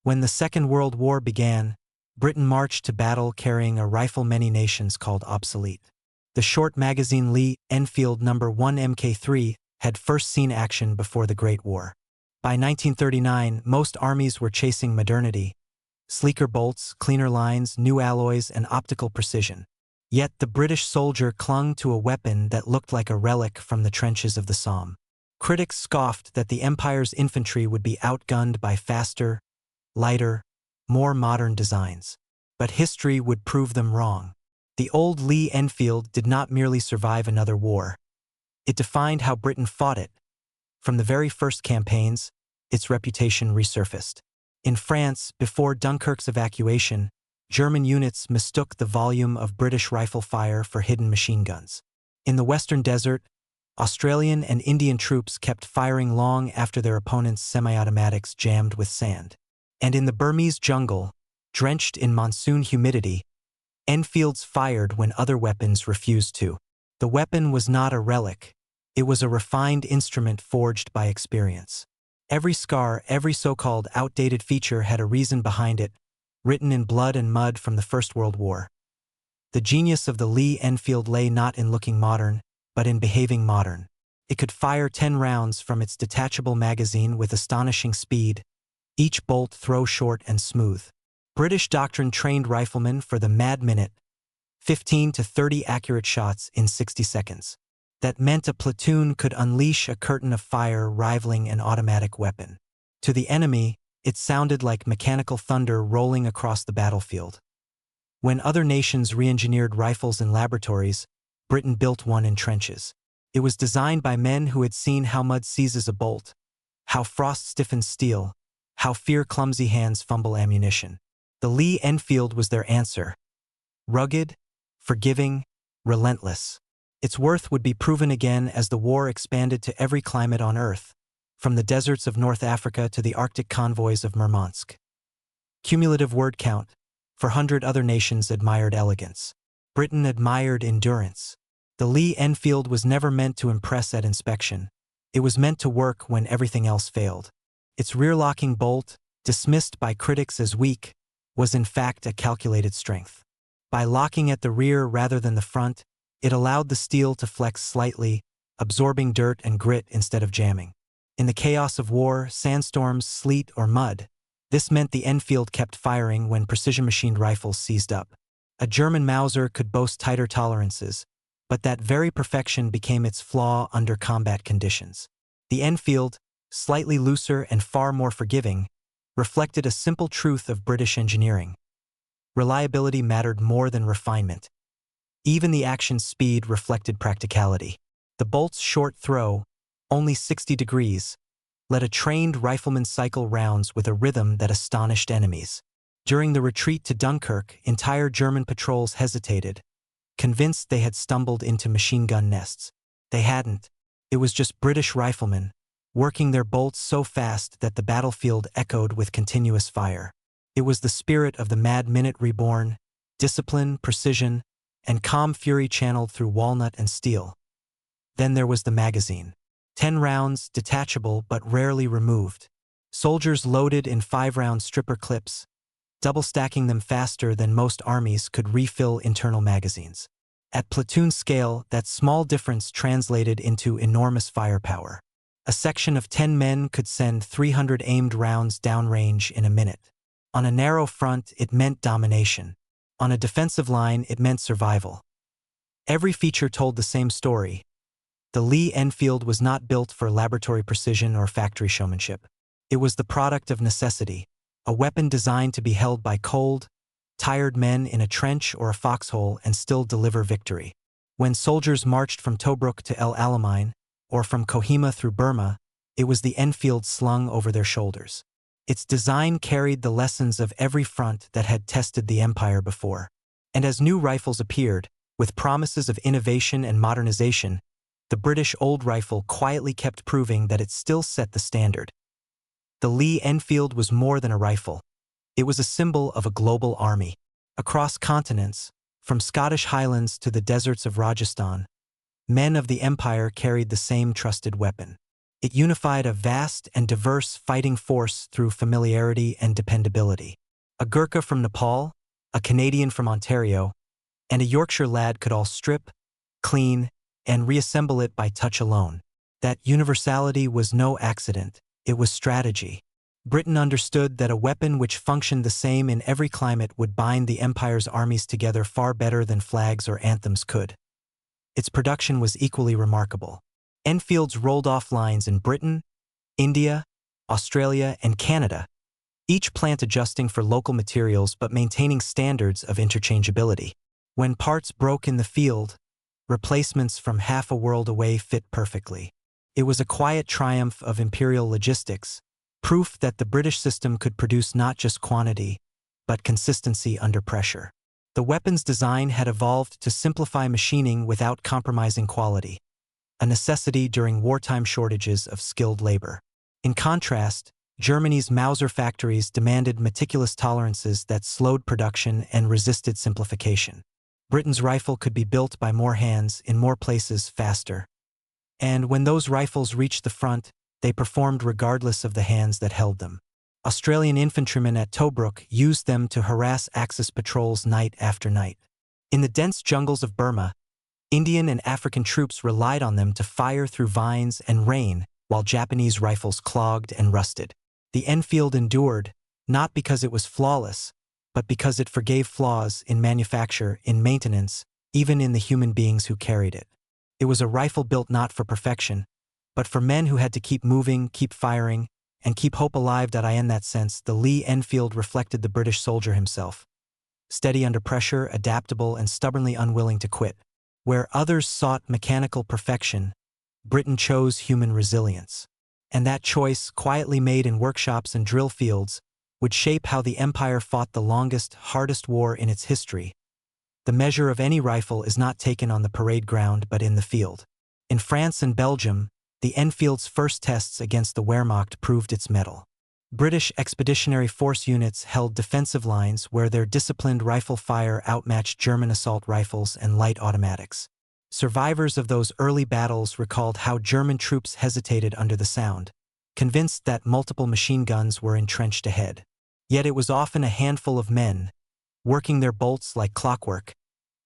When the Second World War began, Britain marched to battle carrying a rifle many nations called obsolete. The short magazine Lee Enfield No. 1 Mk3 had first seen action before the Great War. By 1939, most armies were chasing modernity: sleeker bolts, cleaner lines, new alloys, and optical precision. Yet the British soldier clung to a weapon that looked like a relic from the trenches of the Somme. Critics scoffed that the Empire's infantry would be outgunned by faster, lighter, more modern designs. But history would prove them wrong. The old Lee Enfield did not merely survive another war. It defined how Britain fought it. From the very first campaigns, its reputation resurfaced. In France, before Dunkirk's evacuation, German units mistook the volume of British rifle fire for hidden machine guns. In the Western Desert, Australian and Indian troops kept firing long after their opponents' semi-automatics jammed with sand. And in the Burmese jungle, drenched in monsoon humidity, Enfields fired when other weapons refused to. The weapon was not a relic. It was a refined instrument forged by experience. Every scar, every so-called outdated feature had a reason behind it, written in blood and mud from the First World War. The genius of the Lee Enfield lay not in looking modern, but in behaving modern. It could fire 10 rounds from its detachable magazine with astonishing speed, each bolt throw short and smooth. British doctrine trained riflemen for the mad minute, 15 to 30 accurate shots in 60 seconds. That meant a platoon could unleash a curtain of fire rivaling an automatic weapon. To the enemy, it sounded like mechanical thunder rolling across the battlefield. When other nations re-engineered rifles in laboratories, Britain built one in trenches. It was designed by men who had seen how mud seizes a bolt, how frost stiffens steel, how fear clumsy hands fumble ammunition. The Lee Enfield was their answer. Rugged, forgiving, relentless. Its worth would be proven again as the war expanded to every climate on Earth, from the deserts of North Africa to the Arctic convoys of Murmansk. Cumulative word count: 400 other nations admired elegance. Britain admired endurance. The Lee Enfield was never meant to impress at inspection. It was meant to work when everything else failed. Its rear-locking bolt, dismissed by critics as weak, was in fact a calculated strength. By locking at the rear rather than the front, it allowed the steel to flex slightly, absorbing dirt and grit instead of jamming. In the chaos of war, sandstorms, sleet, or mud, this meant the Enfield kept firing when precision-machined rifles seized up. A German Mauser could boast tighter tolerances, but that very perfection became its flaw under combat conditions. The Enfield, slightly looser and far more forgiving, reflected a simple truth of British engineering. Reliability mattered more than refinement. Even the action's speed reflected practicality. The bolt's short throw, only 60 degrees, let a trained rifleman cycle rounds with a rhythm that astonished enemies. During the retreat to Dunkirk, entire German patrols hesitated, convinced they had stumbled into machine gun nests. They hadn't. It was just British riflemen, working their bolts so fast that the battlefield echoed with continuous fire. It was the spirit of the Mad Minute reborn: discipline, precision, and calm fury channeled through walnut and steel. Then there was the magazine. 10 rounds, detachable but rarely removed. Soldiers loaded in 5-round stripper clips, double-stacking them faster than most armies could refill internal magazines. At platoon scale, that small difference translated into enormous firepower. A section of 10 men could send 300 aimed rounds downrange in a minute. On a narrow front, it meant domination. On a defensive line, it meant survival. Every feature told the same story. The Lee Enfield was not built for laboratory precision or factory showmanship. It was the product of necessity, a weapon designed to be held by cold, tired men in a trench or a foxhole and still deliver victory. When soldiers marched from Tobruk to El Alamein, or from Kohima through Burma, it was the Enfield slung over their shoulders. Its design carried the lessons of every front that had tested the Empire before. And as new rifles appeared, with promises of innovation and modernization, the British old rifle quietly kept proving that it still set the standard. The Lee Enfield was more than a rifle. It was a symbol of a global army. Across continents, from Scottish highlands to the deserts of Rajasthan, men of the Empire carried the same trusted weapon. It unified a vast and diverse fighting force through familiarity and dependability. A Gurkha from Nepal, a Canadian from Ontario, and a Yorkshire lad could all strip, clean, and reassemble it by touch alone. That universality was no accident, it was strategy. Britain understood that a weapon which functioned the same in every climate would bind the Empire's armies together far better than flags or anthems could. Its production was equally remarkable. Enfields rolled off lines in Britain, India, Australia, and Canada, each plant adjusting for local materials but maintaining standards of interchangeability. When parts broke in the field, replacements from half a world away fit perfectly. It was a quiet triumph of imperial logistics, proof that the British system could produce not just quantity, but consistency under pressure. The weapon's design had evolved to simplify machining without compromising quality, a necessity during wartime shortages of skilled labor. In contrast, Germany's Mauser factories demanded meticulous tolerances that slowed production and resisted simplification. Britain's rifle could be built by more hands in more places faster. And when those rifles reached the front, they performed regardless of the hands that held them. Australian infantrymen at Tobruk used them to harass Axis patrols night after night. In the dense jungles of Burma, Indian and African troops relied on them to fire through vines and rain while Japanese rifles clogged and rusted. The Enfield endured, not because it was flawless, but because it forgave flaws in manufacture, in maintenance, even in the human beings who carried it. It was a rifle built not for perfection, but for men who had to keep moving, keep firing, and keep hope alive. In that sense, the Lee Enfield reflected the British soldier himself. Steady under pressure, adaptable, and stubbornly unwilling to quit. Where others sought mechanical perfection, Britain chose human resilience. And that choice, quietly made in workshops and drill fields, would shape how the Empire fought the longest, hardest war in its history. The measure of any rifle is not taken on the parade ground but in the field. In France and Belgium, the Enfield's first tests against the Wehrmacht proved its mettle. British Expeditionary Force units held defensive lines where their disciplined rifle fire outmatched German assault rifles and light automatics. Survivors of those early battles recalled how German troops hesitated under the sound, convinced that multiple machine guns were entrenched ahead. Yet it was often a handful of men, working their bolts like clockwork,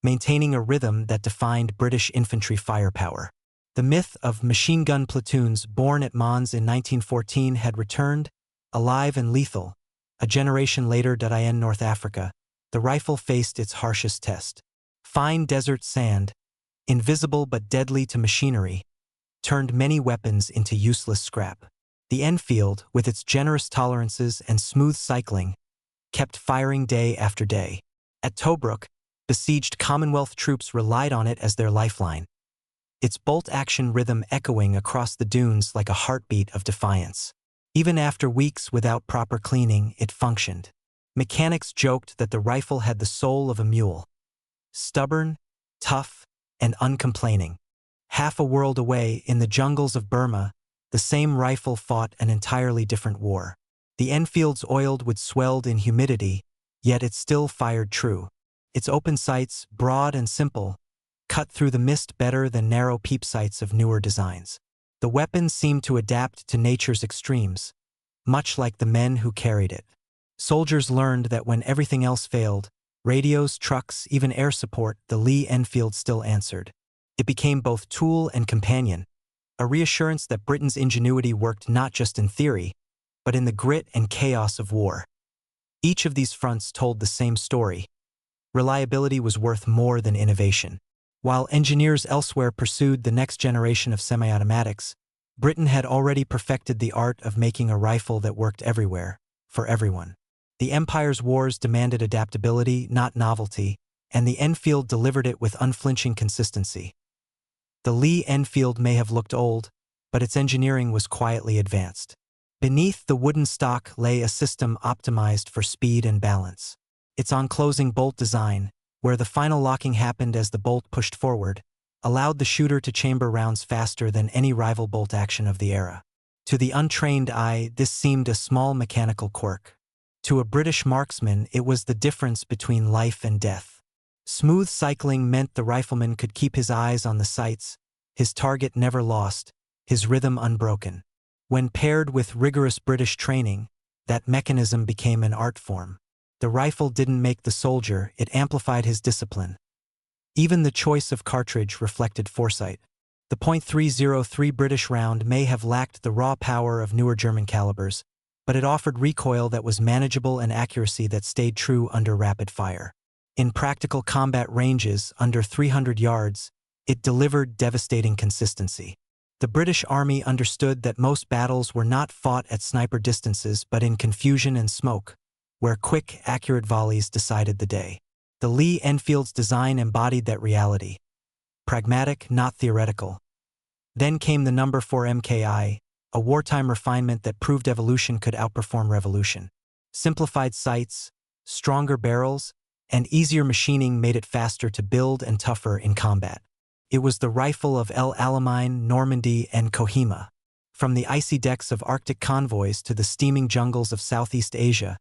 maintaining a rhythm that defined British infantry firepower. The myth of machine gun platoons born at Mons in 1914 had returned, alive and lethal. A generation later in North Africa, the rifle faced its harshest test. Fine desert sand, invisible but deadly to machinery, turned many weapons into useless scrap. The Enfield, with its generous tolerances and smooth cycling, kept firing day after day. At Tobruk, besieged Commonwealth troops relied on it as their lifeline, its bolt-action rhythm echoing across the dunes like a heartbeat of defiance. Even after weeks without proper cleaning, it functioned. Mechanics joked that the rifle had the soul of a mule. Stubborn, tough, and uncomplaining. Half a world away, in the jungles of Burma, the same rifle fought an entirely different war. The Enfield's oiled wood swelled in humidity, yet it still fired true. Its open sights, broad and simple, cut through the mist better than narrow peep sights of newer designs. The weapon seemed to adapt to nature's extremes, much like the men who carried it. Soldiers learned that when everything else failed, radios, trucks, even air support, the Lee Enfield still answered. It became both tool and companion, a reassurance that Britain's ingenuity worked not just in theory, but in the grit and chaos of war. Each of these fronts told the same story. Reliability was worth more than innovation. While engineers elsewhere pursued the next generation of semi-automatics, Britain had already perfected the art of making a rifle that worked everywhere, for everyone. The Empire's wars demanded adaptability, not novelty, and the Enfield delivered it with unflinching consistency. The Lee Enfield may have looked old, but its engineering was quietly advanced. Beneath the wooden stock lay a system optimized for speed and balance. Its enclosing bolt design, where the final locking happened as the bolt pushed forward, allowed the shooter to chamber rounds faster than any rival bolt action of the era. To the untrained eye, this seemed a small mechanical quirk. To a British marksman, it was the difference between life and death. Smooth cycling meant the rifleman could keep his eyes on the sights, his target never lost, his rhythm unbroken. When paired with rigorous British training, that mechanism became an art form. The rifle didn't make the soldier, it amplified his discipline. Even the choice of cartridge reflected foresight. The .303 British round may have lacked the raw power of newer German calibers, but it offered recoil that was manageable and accuracy that stayed true under rapid fire. In practical combat ranges under 300 yards, it delivered devastating consistency. The British Army understood that most battles were not fought at sniper distances but in confusion and smoke, where quick, accurate volleys decided the day. The Lee Enfield's design embodied that reality. Pragmatic, not theoretical. Then came the number 4 MKI, a wartime refinement that proved evolution could outperform revolution. Simplified sights, stronger barrels, and easier machining made it faster to build and tougher in combat. It was the rifle of El Alamein, Normandy, and Kohima. From the icy decks of Arctic convoys to the steaming jungles of Southeast Asia,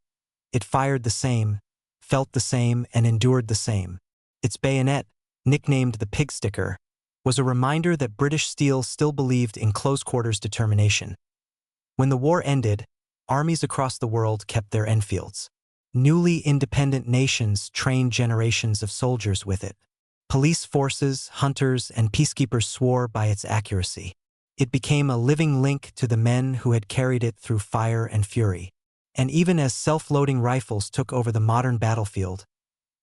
it fired the same, felt the same, and endured the same. Its bayonet, nicknamed the pig sticker, was a reminder that British steel still believed in close-quarters determination. When the war ended, armies across the world kept their Enfields. Newly independent nations trained generations of soldiers with it. Police forces, hunters, and peacekeepers swore by its accuracy. It became a living link to the men who had carried it through fire and fury. And even as self-loading rifles took over the modern battlefield,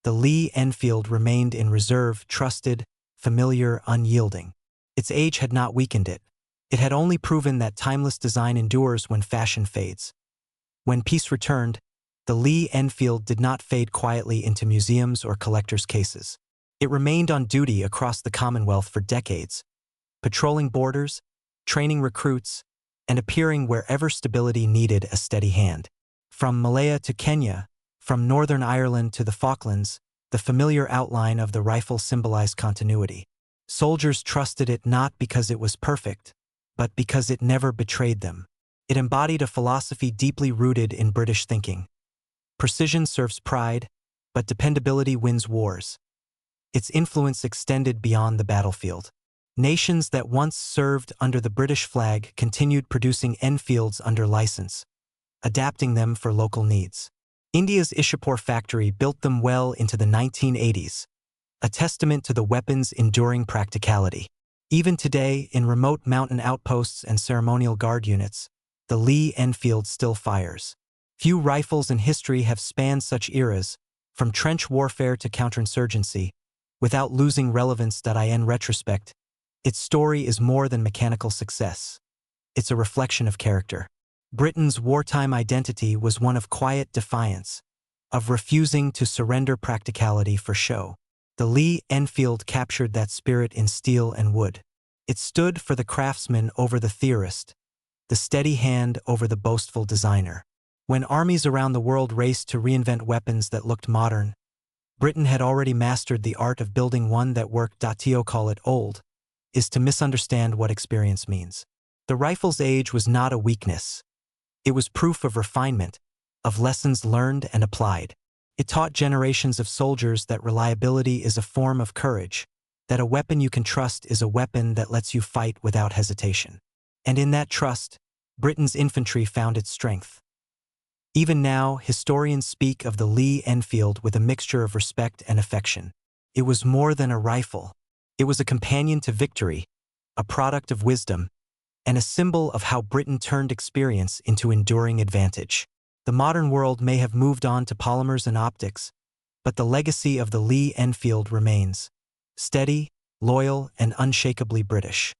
the Lee Enfield remained in reserve, trusted, familiar, unyielding. Its age had not weakened it. It had only proven that timeless design endures when fashion fades. When peace returned, the Lee Enfield did not fade quietly into museums or collectors' cases. It remained on duty across the Commonwealth for decades, patrolling borders, training recruits, and appearing wherever stability needed a steady hand. From Malaya to Kenya, from Northern Ireland to the Falklands, the familiar outline of the rifle symbolized continuity. Soldiers trusted it not because it was perfect, but because it never betrayed them. It embodied a philosophy deeply rooted in British thinking. Precision serves pride, but dependability wins wars. Its influence extended beyond the battlefield. Nations that once served under the British flag continued producing Enfields under license, adapting them for local needs. India's Ishapur factory built them well into the 1980s, a testament to the weapon's enduring practicality. Even today, in remote mountain outposts and ceremonial guard units, the Lee Enfield still fires. Few rifles in history have spanned such eras, from trench warfare to counterinsurgency, without losing relevance. In retrospect, its story is more than mechanical success. It's a reflection of character. Britain's wartime identity was one of quiet defiance, of refusing to surrender practicality for show. The Lee Enfield captured that spirit in steel and wood. It stood for the craftsman over the theorist, the steady hand over the boastful designer. When armies around the world raced to reinvent weapons that looked modern, Britain had already mastered the art of building one that worked. To call it old is to misunderstand what experience means. The rifle's age was not a weakness. It was proof of refinement, of lessons learned and applied. It taught generations of soldiers that reliability is a form of courage, that a weapon you can trust is a weapon that lets you fight without hesitation. And in that trust, Britain's infantry found its strength. Even now, historians speak of the Lee Enfield with a mixture of respect and affection. It was more than a rifle. It was a companion to victory, a product of wisdom, and a symbol of how Britain turned experience into enduring advantage. The modern world may have moved on to polymers and optics, but the legacy of the Lee Enfield remains steady, loyal, and unshakably British.